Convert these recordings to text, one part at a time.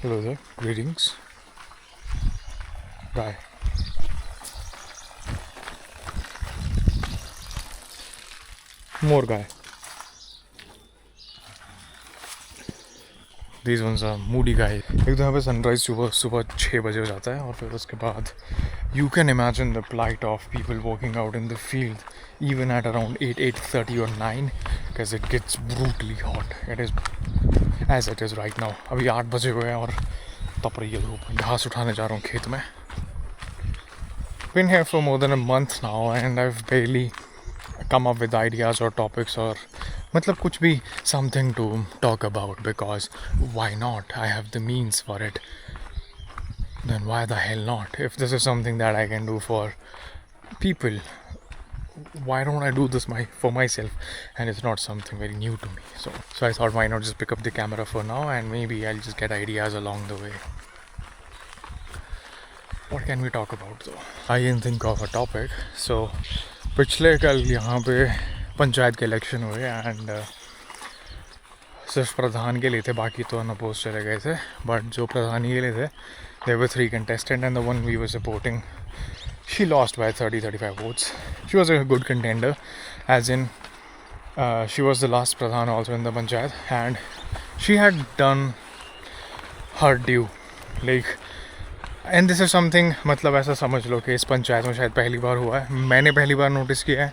Hello there, greetings. Guy. More guy. These ones are moody guy. एक तो यहाँ पे सनराइज सुबह 6 बजे हो जाता है और फिर उसके बाद you can imagine the plight of people walking out in the field even at around 8, 8:30 or 9 because it gets brutally hot. It is as it is right now. अभी 8 बजे हुए हैं और तप रही है धूप. घास उठाने जा रहा हूँ खेत में. Been here for more than a month now and I've barely come up with ideas or topics or मतलब कुछ भी something to talk about because why not? I have the means for it. Then why the hell not? If this is something that I can do for people, why don't I do this for myself? And it's not something very new to me. So I thought why not just pick up the camera for now and maybe I'll just get ideas along the way. What can we talk about though? I didn't think of a topic. So पिछले कल यहाँ पे पंचायत के election हुए and सिर्फ प्रधान के लिए थे, बाकी तो अनअपोज चले गए थे. बट जो प्रधानी के लिए थे there were 3 contestants and the one we were supporting, she lost by 30-35 votes. She was a good contender, as in she was the last pradhan also in the panchayat and she had done her due. Like, and this is something, मतलब ऐसा समझ लो कि इस पंचायत में शायद पहली बार हुआ है, मैंने पहली बार नोटिस किया है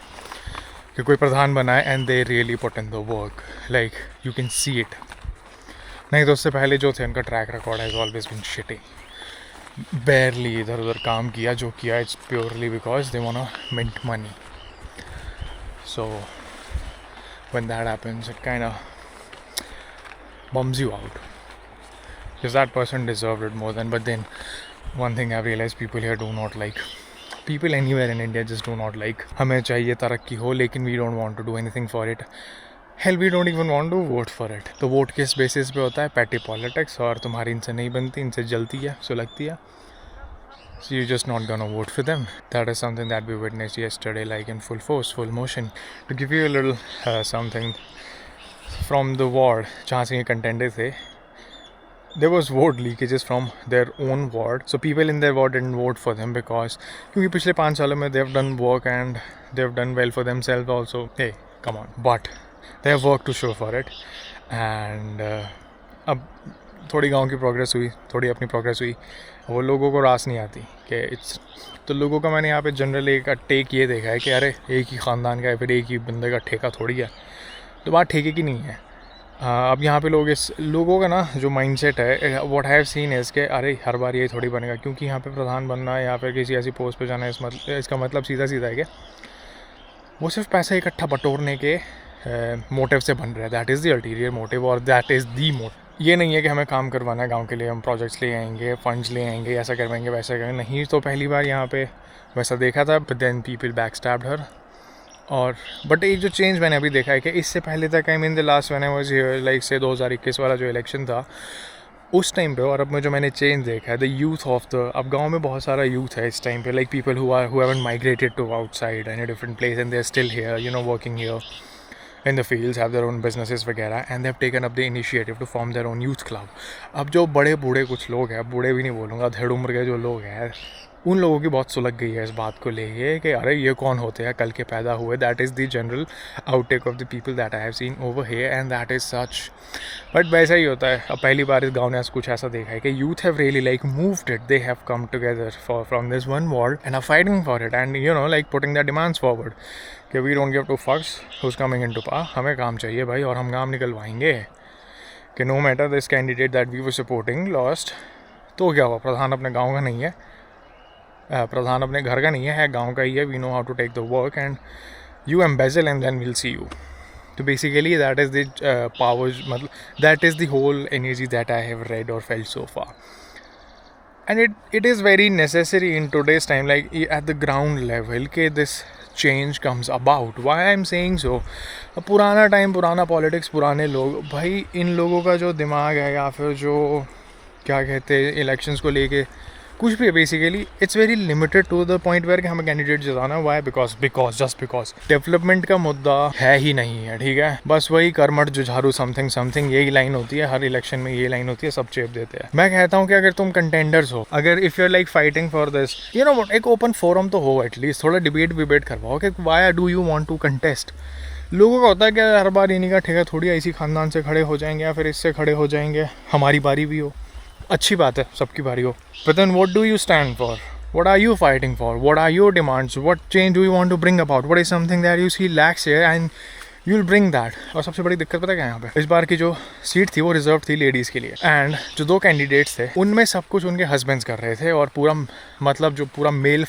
कि कोई प्रधान बना है and they really put in the work, like you can see it. नहीं तो उससे पहले जो थे उनका track record has always been shitty. barely इधर उधर काम किया जो किया, it's purely because they want to mint money. So when that happens it kind of bums you out because that person deserved it more than. But then one thing I've realized, people here do not like, people anywhere in India just do not like, हमें चाहिए तरक्की हो लेकिन we don't want to do anything for it. Hell, we don't even want to vote for it. तो vote किस basis पे होता है? Petty politics. और तुम्हारी इनसे नहीं बनती, इनसे जलती है, सुलगती है. So you're just not gonna vote for them. That is something that we witnessed yesterday, like in full force, full motion. To give you a little something from the ward जहाँ से ये contender थे, there was vote leakages from their own ward. So people in their ward didn't vote for them because क्योंकि पिछले 5 सालों में they've done work and they've done well for themselves also. Hey, come on. But they have work to show for it. And अब थोड़ी गांव की progress हुई, थोड़ी अपनी प्रोग्रेस हुई, वो लोगों को रास नहीं आती कि इट्स. तो लोगों का मैंने यहाँ पे जनरली एक टेक ये देखा है कि अरे एक ही ख़ानदान का है, फिर एक ही बंदे का ठेका थोड़ी है. तो बात ठेके की नहीं है. अब यहाँ पे लोगों का ना जो माइंडसेट है, what I have scene is कि अरे हर बार ये थोड़ी बनेगा क्योंकि यहाँ पे प्रधान बनना है या फिर किसी ऐसी पोस्ट पे जाना है. इसका मतलब सीधा है कि वो सिर्फ पैसा इकट्ठा बटोरने के मोटिव से बन रहा है. That is the ulterior motive और दैट इज़ दी मोटिव. ये नहीं है कि हमें काम करवाना है गांव के लिए, हम प्रोजेक्ट्स ले आएंगे, फंड्स ले आएंगे, ऐसा करवाएंगे वैसा करेंगे. नहीं, तो पहली बार यहाँ पे वैसा देखा था. But then people back stabbed her. और बट एक जो चेंज मैंने अभी देखा है कि इससे पहले तक I mean the last when I was here like से 2021 वाला जो इलेक्शन था उस टाइम पे, और अब में जो मैंने चेंज देखा है द यूथ ऑफ द, अब गांव में बहुत सारा यूथ है इस टाइम पे, like people who haven't migrated to outside and a different place and they are still here, you know, working here in the fields, have their own businesses वगैरह, and they've taken up the initiative to form their own youth club. अब जो बड़े बूढ़े कुछ लोग हैं, बूढ़े भी नहीं बोलूँगा, धेड़ उम्र के जो लोग हैं, उन लोगों की बहुत सुलग गई है इस बात को लेके कि अरे ये कौन होते हैं, कल के पैदा हुए. That is the general outtake of the people that I have seen over here and that is such. But वैसा ही होता है. अब पहली बार इस गाँव ने कुछ ऐसा देखा है कि youth have really like moved it, they have come together from this one world and are fighting for it and you know like putting the demands forward कि we don't give two fucks who's coming into power. हमें काम चाहिए भाई और हम काम निकलवाएंगे. कि no matter this candidate that we were supporting lost, तो क्या हुआ? प्रधान अपने गाँव का नहीं है, प्रधान अपने घर का नहीं है गांव का ही है. We know how to take the work and you embezzle and then will see you. तो basically that is the power, मतलब that is the whole energy that I have read और felt so far. And it is very necessary in today's time, like at the ground level के this change comes about. Why I am saying so? पुराना time, पुराना politics, पुराने लोग, भाई इन लोगों का जो दिमाग है या फिर जो क्या कहते हैं इलेक्शंस को लेके कुछ भी है basically, it's very limited to the point where कि हमें कैंडिडेट जिताना है। Why? Because just because development का मुद्दा है ही नहीं है, ठीक है। बस वही कर्मठ जुझारू समथिंग समथिंग, यही लाइन होती है हर इलेक्शन में, ये लाइन होती है, सब चेप देते हैं। मैं कहता हूँ कि अगर तुम कंटेंडर्स हो, अगर if you are like fighting for this, you know, एक ओपन फोरम तो हो एटलीस्ट, थोड़ा डिबेट करवाओ कि why do you want to contest. लोगों का होता है कि हर बार इन्हीं का ठेका थोड़ी ऐसी खानदान से खड़े हो जाएंगे या फिर इससे खड़े हो जाएंगे, हमारी बारी भी हो, अच्छी बात है, सबकी बारी हो। But then what do you stand for? What are you fighting for? What are your demands? What change do you want to bring about? What is something that you see lacks here and you'll bring that? और सबसे बड़ी दिक्कत पता है क्या यहाँ पे? इस बार की जो सीट थी वो रिजर्व थी लेडीज़ के लिए, एंड जो 2 कैंडिडेट्स थे उनमें सब कुछ उनके हस्बैंड्स कर रहे थे, और पूरा मतलब जो पूरा मेल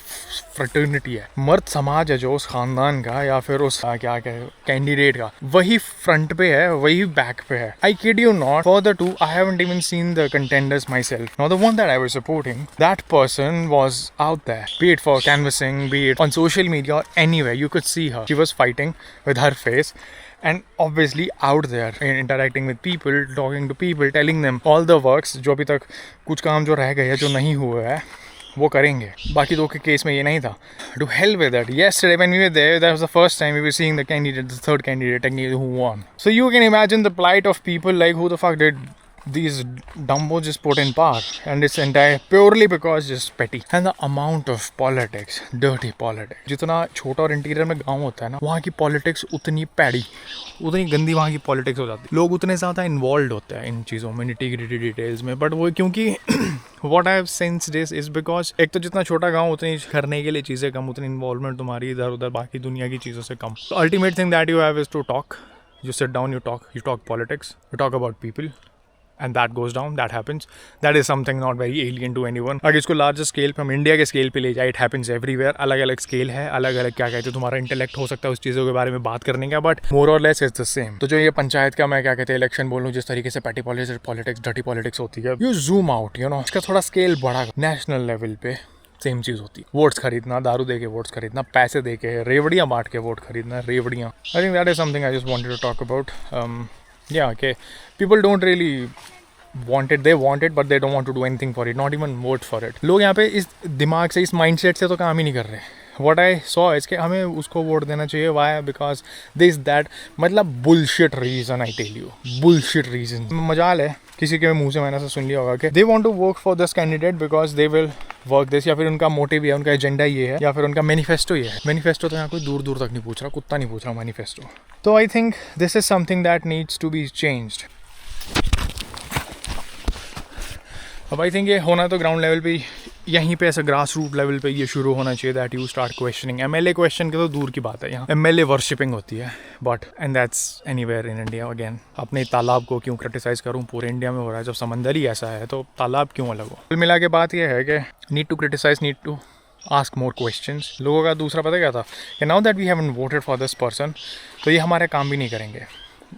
फ्रेटर्निटी है, मर्द समाज है जो उस खानदान का या फिर उस क्या कहे कैंडिडेट का, वही फ्रंट पे है, वही बैक पे है। I kid you not, for the 2 I haven't even seen the contenders myself. Now the one that I was supporting, that person was out there, be it for canvassing, be it on social media or anywhere, you could see her, she was fighting with her face and obviously out there interacting with people, talking to people, telling them all the works, जो अभी तक कुछ काम जो रह गए हैं, जो नहीं हुए हैं, वो करेंगे। बाकी 2 के केस में ये नहीं था। To hell with that. Yesterday when we were there, that was the first time we were seeing the candidate, the 3rd candidate technically who won. So you can imagine the plight of people like who the fuck did these dumbos just put in power, and it's entire purely because just petty, and the amount of politics, dirty politics. जितना छोटा और interior में गांव होता है ना, वहाँ की पॉलिटिक्स उतनी पैड़ी, उतनी गंदी वहाँ की पॉलिटिक्स हो जाती है। लोग उतने ज़्यादा इन्वॉल्व होते हैं इन चीज़ों में, निटी-ग्रिटी डिटेल्स में, बट वो क्योंकि what I have sensed this is because एक तो जितना छोटा गांव उतनी करने के लिए चीज़ें कम, उतनी इन्वॉल्वमेंट तुम्हारी इधर उधर बाकी दुनिया की चीज़ों से कम। So ultimate thing that you have is to talk. You sit down, you talk politics, you talk about people. And that goes down, that happens. That is something not very alien to anyone. अगर इसको larger scale पे हम India के scale पे ले जाए, it happens everywhere. अलग अलग स्केल है, अलग अलग क्या कहते हैं, तुम्हारा इंटेलेक्ट हो सकता है उस चीज़ों के बारे में बात करने का, बट मोर और लेस इट्स द सेम। तो जो ये पंचायत का मैं क्या कहते हैं इलेक्शन बोलूँ, जिस तरीके से पैटी पॉलिटिक्स डर्टी पॉलिटिक्स होती है, you zoom out, you know, इसका थोड़ा स्केल बड़ा, नेशनल लेवल पे सेम चीज़ होती है। वोट्स खरीदना, दारू दे के वोट्स खरीदना, पैसे दे के, रेवड़ियाँ बांट के वोट खरीदना, रेवड़ियाँ। I think that is something I just wanted to talk about. या के people don't really they want it but they don't want to do anything for it, not even vote for it. लोग यहाँ पे इस दिमाग से, इस mindset से तो काम ही नहीं कर रहे। What I saw is कि हमें उसको वोट देना चाहिए, why? Because this that, मतलब bullshit reason, I tell you, bullshit reason। मजाल है किसी के मुंह से मैंने ऐसा सुन लिया होगा कि they want to work for this candidate because they will work this, या फिर उनका मोटिव है, उनका एजेंडा ये है, या फिर उनका मैनिफेस्टो ये है। मैनिफेस्टो तो यहाँ कोई दूर दूर तक नहीं पूछ रहा, कुत्ता नहीं पूछ रहा मैनिफेस्टो। तो I think this is something that needs to be changed. अब आई थिंक ये होना तो ग्राउंड लेवल पे, यहीं पे ऐसा ग्रास रूट लेवल पे ये शुरू होना चाहिए, that you start questioning. MLA question के तो दूर की बात है, यहाँ एमएलए वर्शिपिंग होती है, but and that's anywhere in India. Again, अपने तालाब को क्यों क्रिटिसाइज़ करूँ, पूरे इंडिया में हो रहा है, जब समंदर ही ऐसा है तो तालाब क्यों अलग हो। कुल मिला के बात यह है कि need to criticise, need to ask more questions. लोगों का दूसरा पता क्या था कि now that we haven't voted for this person, तो ये हमारे काम भी नहीं करेंगे।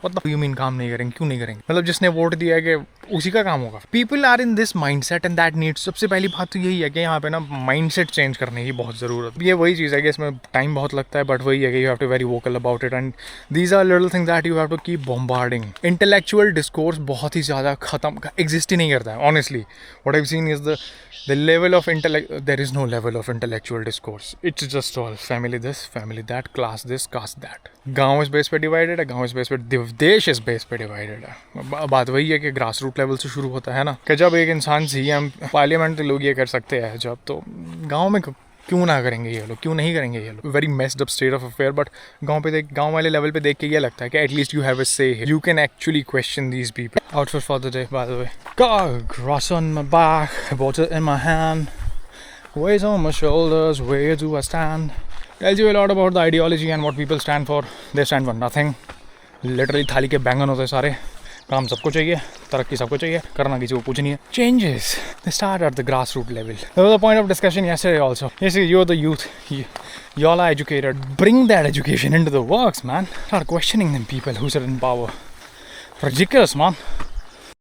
मतलब यू मीन काम नहीं करेंगे, क्यों नहीं करेंगे? मतलब जिसने वोट दिया है कि उसी का काम होगा। People are in this mindset and that needs, सबसे पहली बात तो यही है कि यहाँ पे ना माइंडसेट चेंज करने की बहुत ज़रूरत। ये वही चीज़ है कि इसमें टाइम बहुत लगता है, बट वही है कि you have to very vocal about it, and these are little things that you have to keep bombarding. Intellectual discourse बहुत ही ज़्यादा खत्म, एग्जिस्ट ही नहीं करता है honestly. What I have seen is the level of intellect, there is no level of intellectual discourse. It's just all family this, family that, class this, caste that. गाँव इस बेस पे डिवाइडेड है, गाँव इस बेस पे, देश इस base पे डिवाइडेड है। बात वही है कि ग्रास रूट लेवल से शुरू होता है ना, कि जब एक इंसान सीएम, पार्लियामेंट लोग ये कर सकते हैं, जब तो गाँव में क्यों ना करेंगे ये लोग, क्यों नहीं करेंगे ये लोग। Very messed up state of affair, but गाँव पे देख, गाँव वाले लेवल पे देख के ये लगता है कि एटलीस्ट यू हैव अ से, you can actually question these people. Outfit for the day, by the way, grass on my back, water in my hand, weights on my shoulders, where do I stand? Tells you a lot about the ideology and what people stand for. They stand for nothing. Literally थाली के बैंगन होते सारे, काम सबको चाहिए, तरक्की सबको चाहिए, करना किसी को कुछ नहीं है। Changes, they start at the grassroots level. There was a point of discussion yesterday also. Yes, you're the youth, y'all are educated. Bring that education into the works, man. Start questioning them people who sit in power. Ridiculous, man.